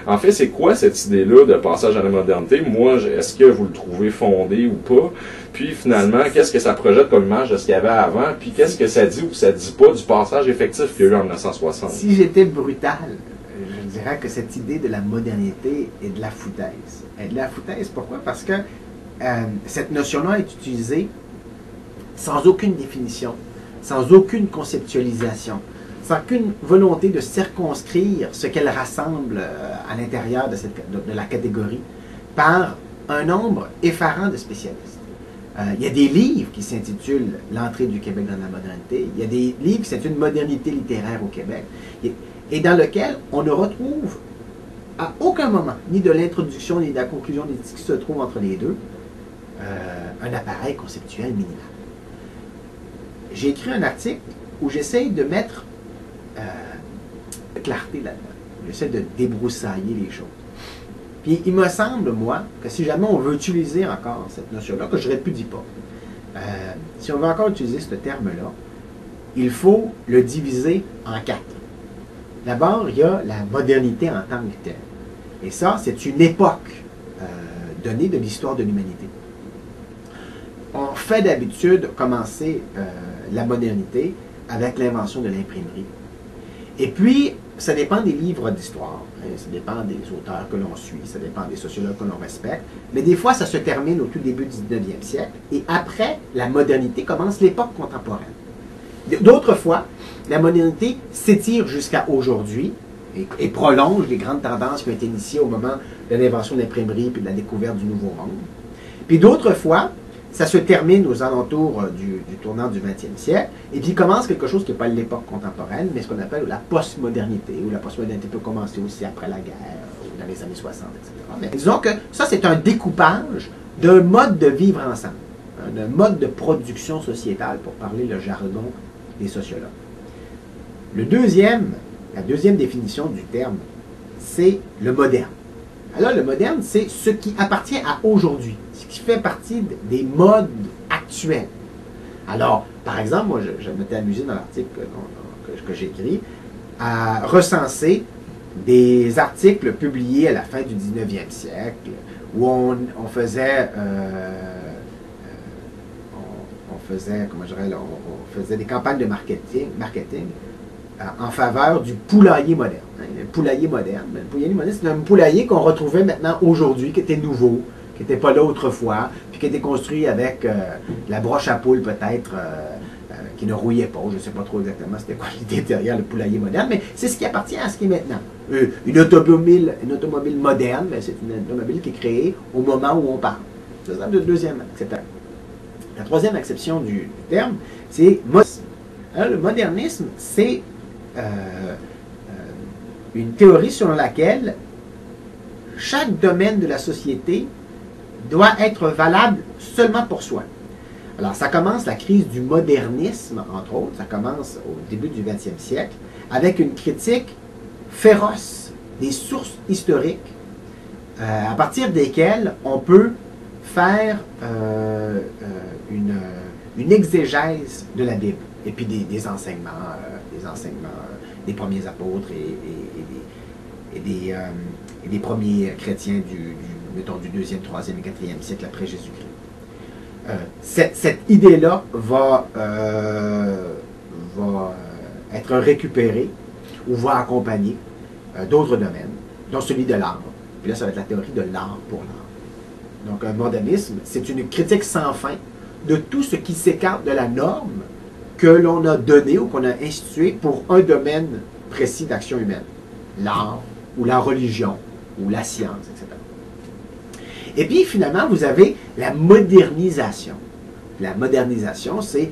En fait, c'est quoi cette idée-là de passage à la modernité? Moi, est-ce que vous le trouvez fondé ou pas? Puis finalement, qu'est-ce que ça projette comme image de ce qu'il y avait avant? Puis qu'est-ce que ça dit ou ça dit pas du passage effectif qu'il y a eu en 1960? Si j'étais brutal, je dirais que cette idée de la modernité est de la foutaise. Elle est de la foutaise, pourquoi? Parce que cette notion-là est utilisée sans aucune définition, sans aucune conceptualisation, sans aucune volonté de circonscrire ce qu'elle rassemble à l'intérieur de la catégorie par un nombre effarant de spécialistes. Il y a des livres qui s'intitulent L'entrée du Québec dans la modernité, il y a des livres qui s'intitulent Modernité littéraire au Québec, et dans lequel on ne retrouve à aucun moment, ni de l'introduction, ni de la conclusion, ni de ce qui se trouve entre les deux, un appareil conceptuel minimal. J'ai écrit un article où j'essaye de mettre clarté là-dedans. J'essaie de débroussailler les choses. Puis il me semble, moi, que si jamais on veut utiliser encore cette notion-là, que je ne répudie pas, si on veut encore utiliser ce terme-là, il faut le diviser en quatre. D'abord, il y a la modernité en tant que telle. Et ça, c'est une époque donnée de l'histoire de l'humanité. On fait d'habitude commencer la modernité avec l'invention de l'imprimerie. Et puis, ça dépend des livres d'histoire, hein, ça dépend des auteurs que l'on suit, ça dépend des sociologues que l'on respecte, mais des fois, ça se termine au tout début du 19e siècle, et après la modernité commence l'époque contemporaine. D'autres fois, la modernité s'étire jusqu'à aujourd'hui et prolonge les grandes tendances qui ont été initiées au moment de l'invention de l'imprimerie et de la découverte du Nouveau Monde. Puis d'autres fois, ça se termine aux alentours du tournant du 20e siècle, et puis commence quelque chose qui n'est pas l'époque contemporaine, mais ce qu'on appelle la postmodernité, ou la postmodernité peut commencer aussi après la guerre, ou dans les années 60, etc. Mais disons que ça, c'est un découpage d'un mode de vivre ensemble, hein, d'un mode de production sociétale, pour parler le jargon des sociologues. La deuxième définition du terme, c'est le moderne. Alors, le moderne, c'est ce qui appartient à aujourd'hui, ce qui fait partie des modes actuels. Alors, par exemple, moi, je m'étais amusé dans l'article que j'ai écrit à recenser des articles publiés à la fin du 19e siècle où on faisait des campagnes de marketing en faveur du poulailler moderne. Le poulailler moderne, c'est un poulailler qu'on retrouvait maintenant aujourd'hui, qui était nouveau, qui n'était pas là autrefois, puis qui était construit avec la broche à poule peut-être, qui ne rouillait pas. Je ne sais pas trop exactement c'était quoi l'idée derrière le poulailler moderne, mais c'est ce qui appartient à ce qui est maintenant. Une automobile moderne, c'est une automobile qui est créée au moment où on parle. C'est ça le deuxième acceptation. La troisième acception du terme, c'est modernisme. Alors, le modernisme, c'est une théorie selon laquelle chaque domaine de la société doit être valable seulement pour soi. Alors, ça commence la crise du modernisme, entre autres, ça commence au début du 20e siècle, avec une critique féroce des sources historiques à partir desquelles on peut faire une exégèse de la Bible, et puis des enseignements des premiers apôtres et des premiers chrétiens mettons, du 2e, 3e et 4e siècle après Jésus-Christ. Cette idée-là va être récupérée ou va accompagner d'autres domaines, dont celui de l'art. Puis là, ça va être la théorie de l'art pour l'art. Donc, un modernisme, c'est une critique sans fin de tout ce qui s'écarte de la norme que l'on a donné ou qu'on a institué pour un domaine précis d'action humaine. L'art, ou la religion, ou la science, etc. Et puis, finalement, vous avez la modernisation. La modernisation, c'est,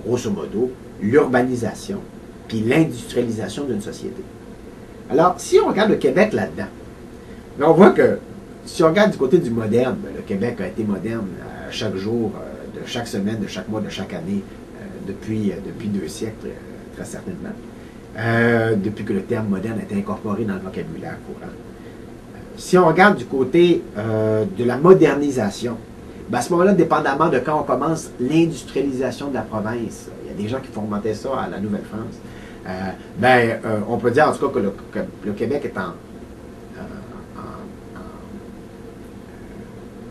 grosso modo, l'urbanisation, puis l'industrialisation d'une société. Alors, si on regarde le Québec là-dedans, on voit que, si on regarde du côté du moderne, le Québec a été moderne chaque jour, de chaque semaine, de chaque mois, de chaque année, depuis 2 siècles, très certainement, depuis que le terme moderne a été incorporé dans le vocabulaire courant. Si on regarde du côté de la modernisation, ben à ce moment-là, dépendamment de quand on commence l'industrialisation de la province, il y a des gens qui font remonter ça à la Nouvelle-France, on peut dire en tout cas que le Québec est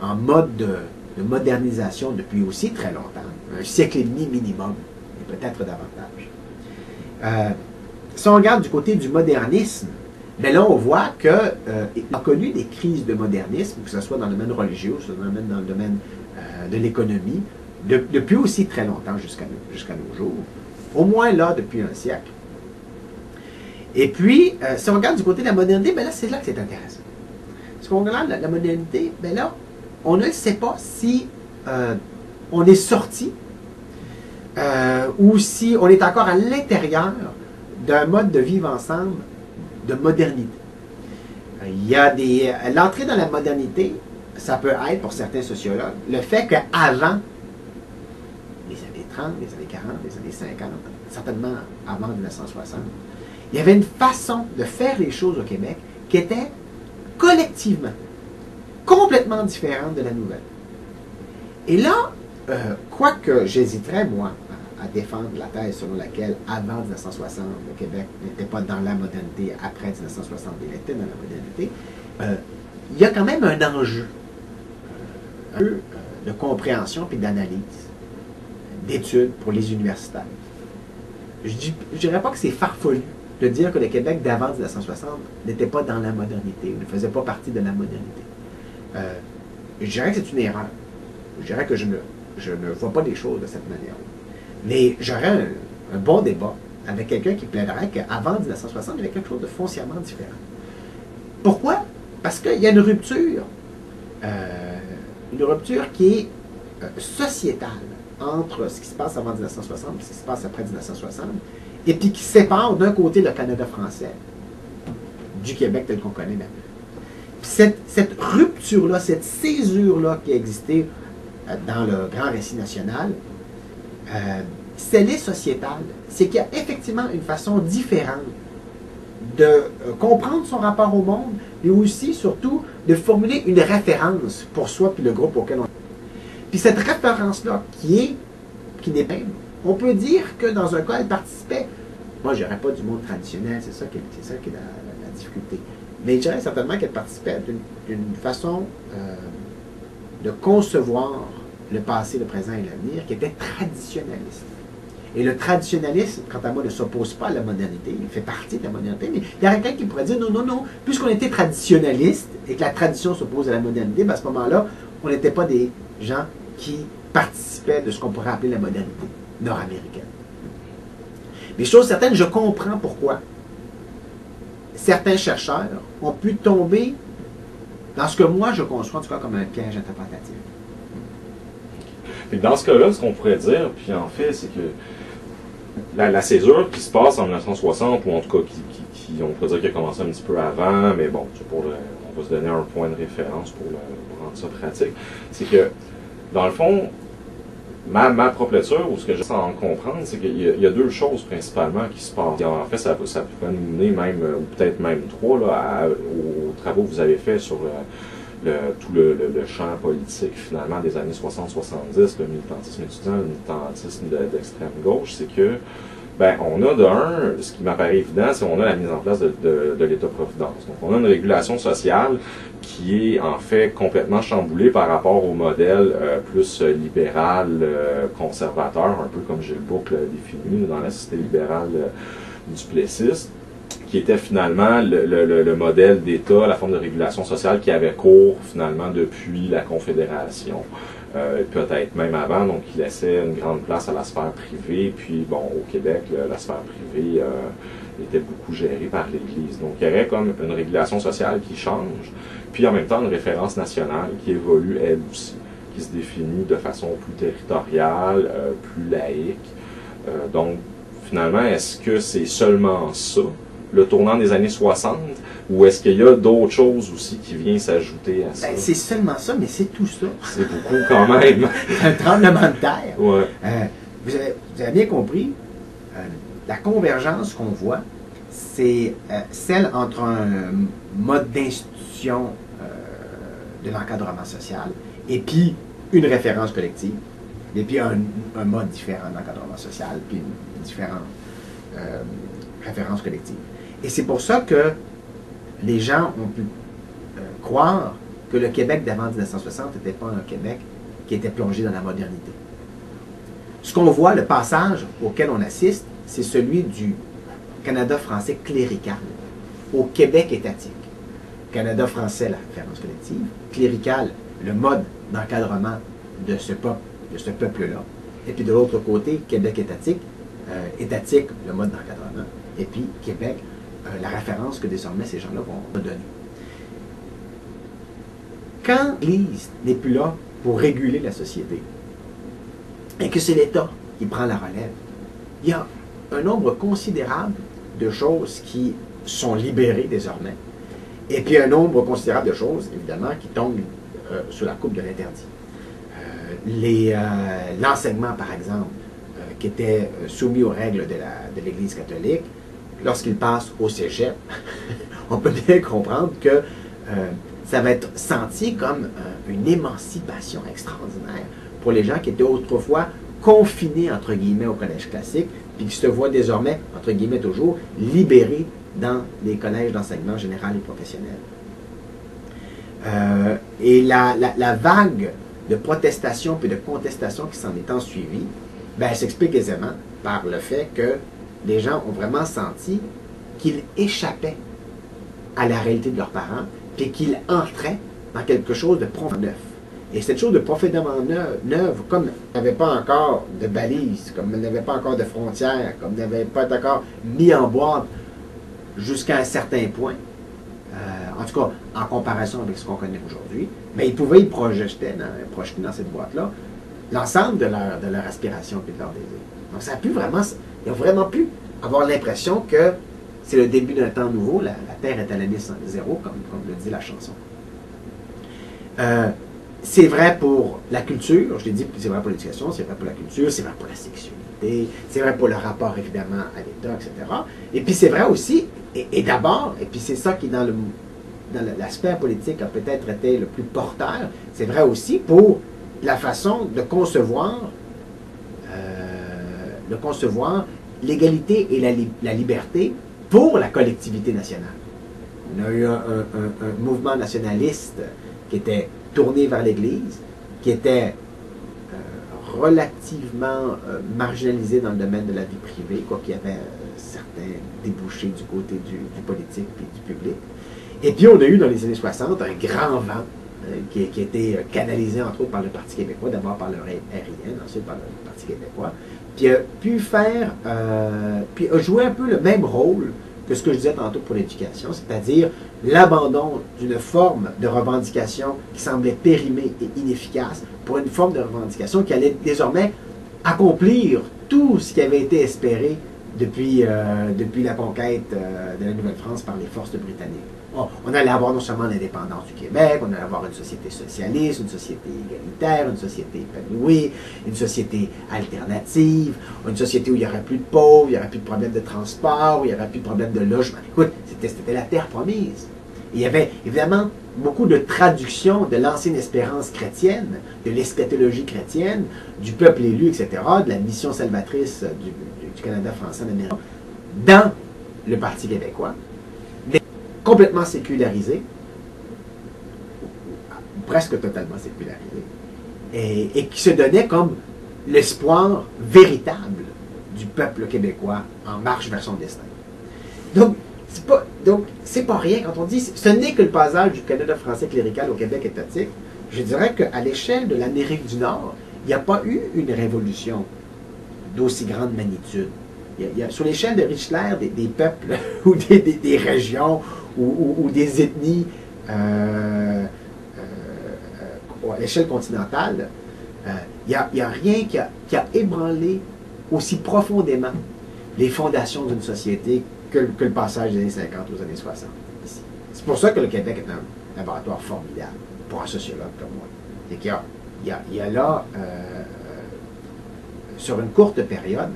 en mode de modernisation depuis aussi très longtemps, un siècle et demi minimum, et peut-être davantage. Si on regarde du côté du modernisme, mais là on voit qu'il a connu des crises de modernisme, que ce soit dans le domaine religieux, que ce soit dans le domaine de l'économie, depuis aussi très longtemps jusqu'à nos jours, au moins là depuis un siècle. Et puis, si on regarde du côté de la modernité, ben là c'est là que c'est intéressant. Si on regarde la modernité, ben là, on ne sait pas si on est sorti ou si on est encore à l'intérieur d'un mode de vivre ensemble de modernité. Il y a l'entrée dans la modernité, ça peut être pour certains sociologues, le fait qu'avant les années 30, les années 40, les années 50, certainement avant 1960, il y avait une façon de faire les choses au Québec qui était collectivement complètement différente de la nouvelle. Et là, quoique j'hésiterais, moi, à défendre la thèse selon laquelle, avant 1960, le Québec n'était pas dans la modernité, après 1960, il était dans la modernité, il y a quand même un enjeu de compréhension puis d'analyse, d'études pour les universitaires. Je ne dirais pas que c'est farfelu de dire que le Québec d'avant 1960 n'était pas dans la modernité, ou ne faisait pas partie de la modernité. Je dirais que c'est une erreur. Je dirais que je ne vois pas les choses de cette manière. Mais j'aurais un bon débat avec quelqu'un qui plaiderait qu'avant 1960, il y avait quelque chose de foncièrement différent. Pourquoi? Parce qu'il y a une rupture qui est sociétale entre ce qui se passe avant 1960 et ce qui se passe après 1960, et puis qui sépare d'un côté le Canada français du Québec tel qu'on connaît maintenant. Cette rupture-là, cette césure-là qui a existé dans le grand récit national, celle est sociétale. C'est qu'il y a effectivement une façon différente de comprendre son rapport au monde, mais aussi, surtout, de formuler une référence pour soi puis le groupe auquel on est. Puis cette référence-là, qui n'est pas, on peut dire que dans un cas, elle participait. Moi, je dirais pas du monde traditionnel, c'est ça qui est la difficulté. Mais je dirais certainement qu'elle participait d'une façon de concevoir le passé, le présent et l'avenir qui était traditionnaliste. Et le traditionnalisme, quant à moi, ne s'oppose pas à la modernité, il fait partie de la modernité, mais il y a quelqu'un qui pourrait dire non, puisqu'on était traditionnaliste et que la tradition s'oppose à la modernité, ben à ce moment-là, on n'était pas des gens qui participaient de ce qu'on pourrait appeler la modernité nord-américaine. Mais chose certaine, je comprends pourquoi certains chercheurs ont pu tomber dans ce que moi je conçois en tout cas comme un piège interprétatif. Et dans ce cas-là, ce qu'on pourrait dire, puis en fait, c'est que la césure qui se passe en 1960, ou en tout cas on pourrait dire qu'elle a commencé un petit peu avant, mais bon, on va se donner un point de référence pour rendre ça pratique, c'est que, dans le fond, ma propre lecture, ou ce que j'essaie d'en comprendre, c'est qu'il y a deux choses principalement qui se passent. En fait, ça pourrait nous mener même, ou peut-être même trois, là, aux travaux que vous avez faits sur tout le champ politique, finalement, des années 60-70, le militantisme étudiant, le militantisme d'extrême gauche, c'est que, on a ce qui m'apparaît évident, c'est qu'on a la mise en place de l'État-providence. Donc, on a une régulation sociale qui est, en fait, complètement chamboulée par rapport au modèle plus libéral, conservateur, un peu comme Gilles Boucle défini dans la société libérale duplessiste, qui était finalement le modèle d'État, la forme de régulation sociale qui avait cours finalement depuis la Confédération, peut-être même avant, donc qui laissait une grande place à la sphère privée, puis bon, au Québec, la sphère privée était beaucoup gérée par l'Église. Donc il y avait comme une régulation sociale qui change, puis en même temps une référence nationale qui évolue elle aussi, qui se définit de façon plus territoriale, plus laïque. Donc finalement, est-ce que c'est seulement ça, le tournant des années 60, ou est-ce qu'il y a d'autres choses aussi qui viennent s'ajouter à ça? C'est seulement ça, mais c'est tout ça. C'est beaucoup quand même. Un tremblement de terre. Ouais. Vous avez bien compris, la convergence qu'on voit, c'est celle entre un mode d'institution de l'encadrement social et puis une référence collective, et puis un mode différent d'encadrement social, puis une différente référence collective. Et c'est pour ça que les gens ont pu croire que le Québec d'avant 1960 n'était pas un Québec qui était plongé dans la modernité. Ce qu'on voit, le passage auquel on assiste, c'est celui du Canada français clérical au Québec étatique. Canada français, la référence collective, clérical, le mode d'encadrement de ce peuple-là. Et puis de l'autre côté, Québec étatique, étatique, le mode d'encadrement. Et puis Québec, la référence que désormais ces gens-là vont donner. Quand l'Église n'est plus là pour réguler la société, et que c'est l'État qui prend la relève, il y a un nombre considérable de choses qui sont libérées désormais, et puis un nombre considérable de choses, évidemment, qui tombent sous la coupe de l'interdit. L'enseignement, par exemple, qui était soumis aux règles de l'Église catholique, lorsqu'il passe au cégep, on peut bien comprendre que ça va être senti comme une émancipation extraordinaire pour les gens qui étaient autrefois confinés, entre guillemets, au collège classique, puis qui se voient désormais, entre guillemets toujours, libérés dans les collèges d'enseignement général et professionnel. Et la vague de protestation puis de contestation qui s'en est ensuivie, ben, elle s'explique aisément par le fait que les gens ont vraiment senti qu'ils échappaient à la réalité de leurs parents, puis qu'ils entraient dans quelque chose de profondément neuf. Et cette chose de profondément neuve, comme elle n'avait pas encore de balises, comme elle n'avait pas encore de frontières, comme elle n'avait pas encore mis en boîte jusqu'à un certain point, en tout cas en comparaison avec ce qu'on connaît aujourd'hui, mais ils pouvaient y projeter dans cette boîte-là l'ensemble de leur aspiration et de leur désir. Donc ça a pu vraiment, il a vraiment pu avoir l'impression que c'est le début d'un temps nouveau, la Terre est à l'année zéro, comme le dit la chanson. C'est vrai pour la culture, je l'ai dit, c'est vrai pour l'éducation, c'est vrai pour la culture, c'est vrai pour la sexualité, c'est vrai pour le rapport évidemment à l'État, etc. Et puis c'est vrai aussi, et d'abord, et puis c'est ça qui dans l'aspect politique a peut-être été le plus porteur, c'est vrai aussi pour la façon de concevoir l'égalité et la liberté pour la collectivité nationale. On a eu un mouvement nationaliste qui était tourné vers l'Église, qui était relativement marginalisé dans le domaine de la vie privée, quoi qu'il y avait certains débouchés du côté du politique et du public. Et puis on a eu dans les années 60 un grand vent qui a été canalisé entre autres par le Parti québécois, d'abord par le RIN, ensuite par le Parti québécois, puis a pu puis a joué un peu le même rôle que ce que je disais tantôt pour l'éducation, c'est-à-dire l'abandon d'une forme de revendication qui semblait périmée et inefficace pour une forme de revendication qui allait désormais accomplir tout ce qui avait été espéré depuis la conquête de la Nouvelle-France par les forces britanniques. On allait avoir non seulement l'indépendance du Québec, on allait avoir une société socialiste, une société égalitaire, une société épanouie, une société alternative, une société où il n'y aurait plus de pauvres, il n'y aurait plus de problème de transport, où il n'y aurait plus de problème de logement. Écoute, c'était la terre promise. Il y avait évidemment beaucoup de traductions de l'ancienne espérance chrétienne, de l'eschatologie chrétienne, du peuple élu, etc., de la mission salvatrice du Canada français en Amérique, dans le Parti québécois, mais complètement sécularisé, presque totalement sécularisé, et qui se donnait comme l'espoir véritable du peuple québécois en marche vers son destin. Donc, c'est pas rien quand on dit, ce n'est que le passage du Canada français clérical au Québec étatique. Je dirais qu'à l'échelle de l'Amérique du Nord, il n'y a pas eu une révolution d'aussi grande magnitude. Sur l'échelle de Richelieu, des peuples ou des régions ou des ethnies à l'échelle continentale, il n'y a rien qui a ébranlé aussi profondément les fondations d'une société que le passage des années 50 aux années 60. C'est pour ça que le Québec est un laboratoire formidable pour un sociologue comme moi. C'est qu'il y a là, sur une courte période,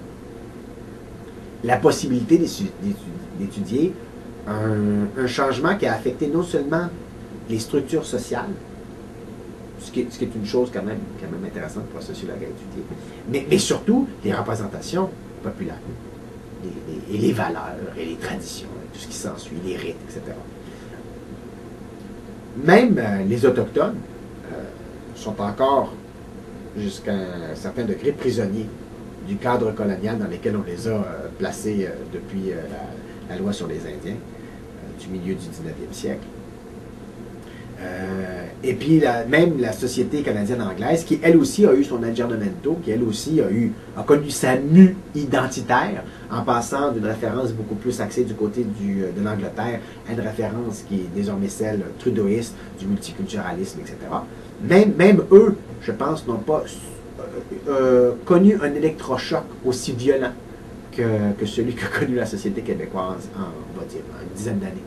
la possibilité d'étudier un changement qui a affecté non seulement les structures sociales, ce qui est une chose quand même intéressante pour un sociologue à étudier, mais surtout les représentations populaires, et les valeurs, et les traditions, et tout ce qui s'ensuit, les rites, etc. même les Autochtones sont encore, jusqu'à un certain degré, prisonniers du cadre colonial dans lequel on les a placés depuis la loi sur les Indiens du milieu du 19e siècle. Et puis même la société canadienne-anglaise, qui elle aussi a eu son aggiornamento, qui elle aussi a connu sa mue identitaire, en passant d'une référence beaucoup plus axée du côté de l'Angleterre à une référence qui est désormais celle trudeauiste, du multiculturalisme, etc. Même eux, je pense, n'ont pas connu un électrochoc aussi violent que celui qu'a connu la société québécoise en, on va dire, une dizaine d'années.